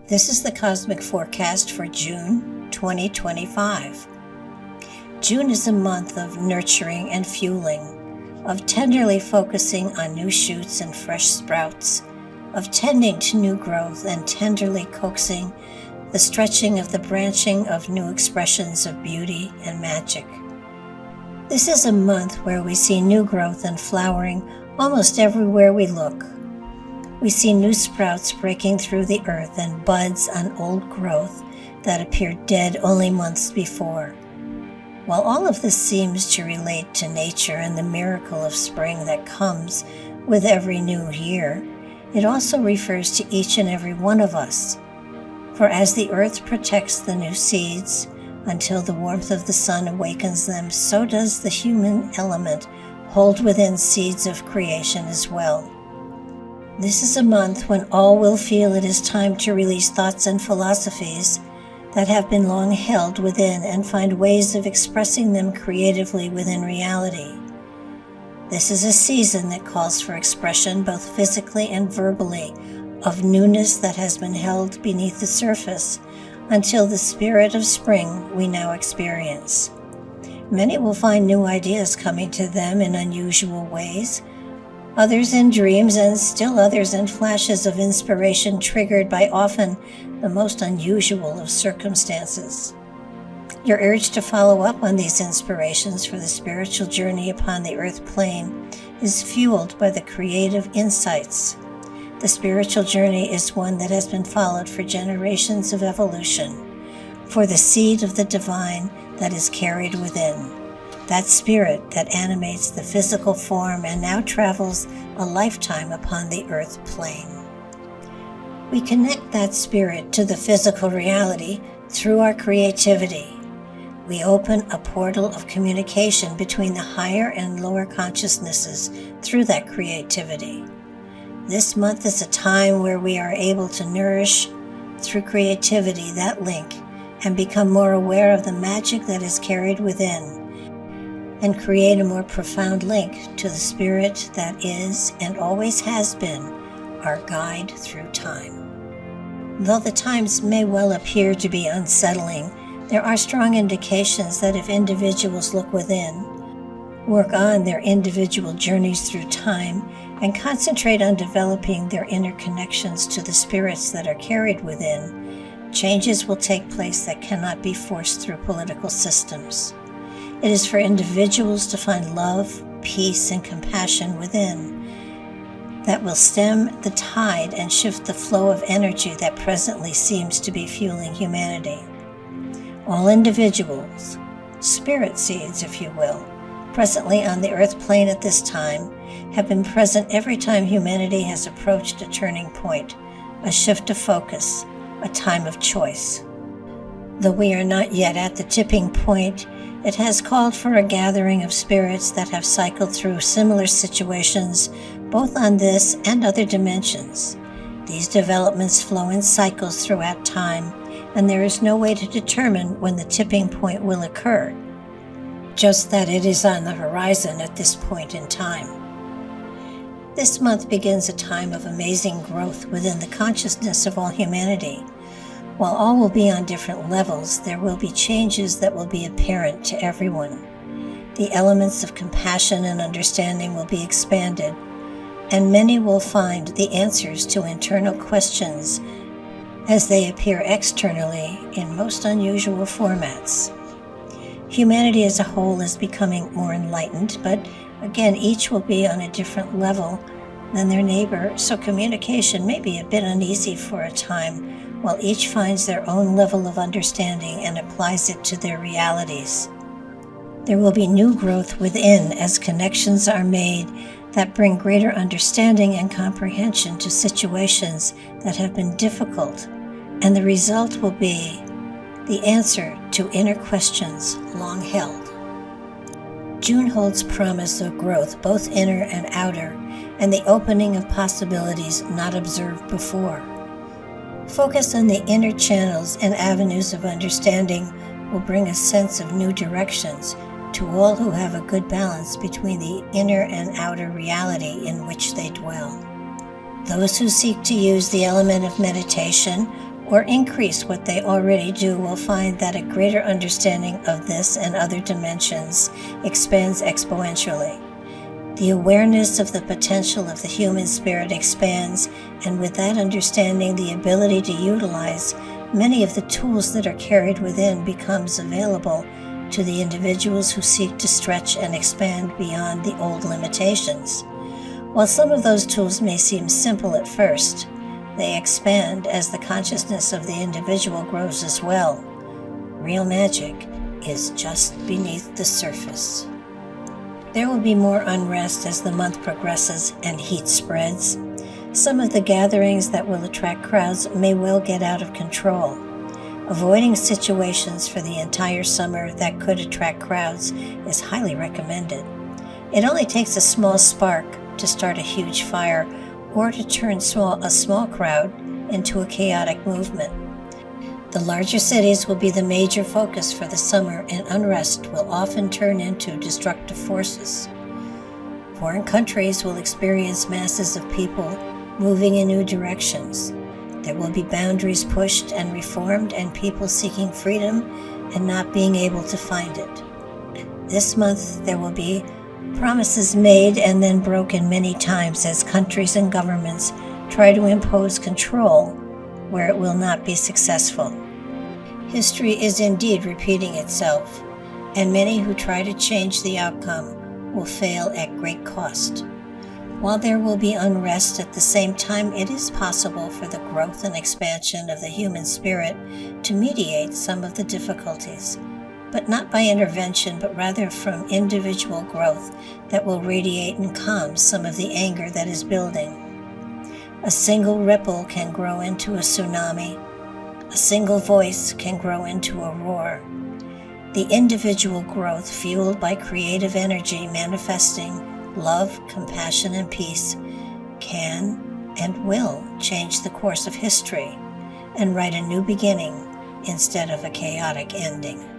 This is the cosmic forecast for June 2025. June is a month of nurturing and fueling, of tenderly focusing on new shoots and fresh sprouts, of tending to new growth and tenderly coaxing the stretching of the branching of new expressions of beauty and magic. This is a month where we see new growth and flowering almost everywhere we look. We see new sprouts breaking through the earth and buds on old growth that appeared dead only months before. While all of this seems to relate to nature and the miracle of spring that comes with every new year, it also refers to each and every one of us. For as the earth protects the new seeds until the warmth of the sun awakens them, so does the human element hold within seeds of creation as well. This is a month when all will feel it is time to release thoughts and philosophies that have been long held within and find ways of expressing them creatively within reality. This is a season that calls for expression both physically and verbally of newness that has been held beneath the surface until the spirit of spring we now experience. Many will find new ideas coming to them in unusual ways, others in dreams, and still others in flashes of inspiration triggered by often the most unusual of circumstances. Your urge to follow up on these inspirations for the spiritual journey upon the earth plane is fueled by the creative insights. The spiritual journey is one that has been followed for generations of evolution, for the seed of the divine that is carried within. That spirit that animates the physical form and now travels a lifetime upon the earth plane. We connect that spirit to the physical reality through our creativity. We open a portal of communication between the higher and lower consciousnesses through that creativity. This month is a time where we are able to nourish through creativity that link and become more aware of the magic that is carried within, and create a more profound link to the spirit that is and always has been our guide through time. Though the times may well appear to be unsettling, there are strong indications that if individuals look within, work on their individual journeys through time, and concentrate on developing their inner connections to the spirits that are carried within, changes will take place that cannot be forced through political systems. It is for individuals to find love, peace, and compassion within that will stem the tide and shift the flow of energy that presently seems to be fueling humanity. All individuals, spirit seeds if you will, presently on the earth plane at this time, have been present every time humanity has approached a turning point, a shift of focus, a time of choice. Though we are not yet at the tipping point, it has called for a gathering of spirits that have cycled through similar situations, both on this and other dimensions. These developments flow in cycles throughout time, and there is no way to determine when the tipping point will occur, just that it is on the horizon at this point in time. This month begins a time of amazing growth within the consciousness of all humanity. While all will be on different levels, there will be changes that will be apparent to everyone. The elements of compassion and understanding will be expanded, and many will find the answers to internal questions as they appear externally in most unusual formats. Humanity as a whole is becoming more enlightened, but again, each will be on a different level than their neighbor, so communication may be a bit uneasy for a time, while each finds their own level of understanding and applies it to their realities. There will be new growth within as connections are made that bring greater understanding and comprehension to situations that have been difficult, and the result will be the answer to inner questions long held. June holds promise of growth, both inner and outer, and the opening of possibilities not observed before. Focus on the inner channels and avenues of understanding will bring a sense of new directions to all who have a good balance between the inner and outer reality in which they dwell. Those who seek to use the element of meditation or increase what they already do will find that a greater understanding of this and other dimensions expands exponentially. The awareness of the potential of the human spirit expands, and with that understanding, the ability to utilize many of the tools that are carried within becomes available to the individuals who seek to stretch and expand beyond the old limitations. While some of those tools may seem simple at first, they expand as the consciousness of the individual grows as well. Real magic is just beneath the surface. There will be more unrest as the month progresses and heat spreads. Some of the gatherings that will attract crowds may well get out of control. Avoiding situations for the entire summer that could attract crowds is highly recommended. It only takes a small spark to start a huge fire or to turn a small crowd into a chaotic movement. The larger cities will be the major focus for the summer, and unrest will often turn into destructive forces. Foreign countries will experience masses of people moving in new directions. There will be boundaries pushed and reformed, and people seeking freedom and not being able to find it. This month there will be promises made and then broken many times as countries and governments try to impose control where it will not be successful. History is indeed repeating itself, and many who try to change the outcome will fail at great cost. While there will be unrest, at the same time it is possible for the growth and expansion of the human spirit to mediate some of the difficulties, but not by intervention, but rather from individual growth that will radiate and calm some of the anger that is building. A single ripple can grow into a tsunami. A single voice can grow into a roar. The individual growth fueled by creative energy manifesting love, compassion, and peace can and will change the course of history and write a new beginning instead of a chaotic ending.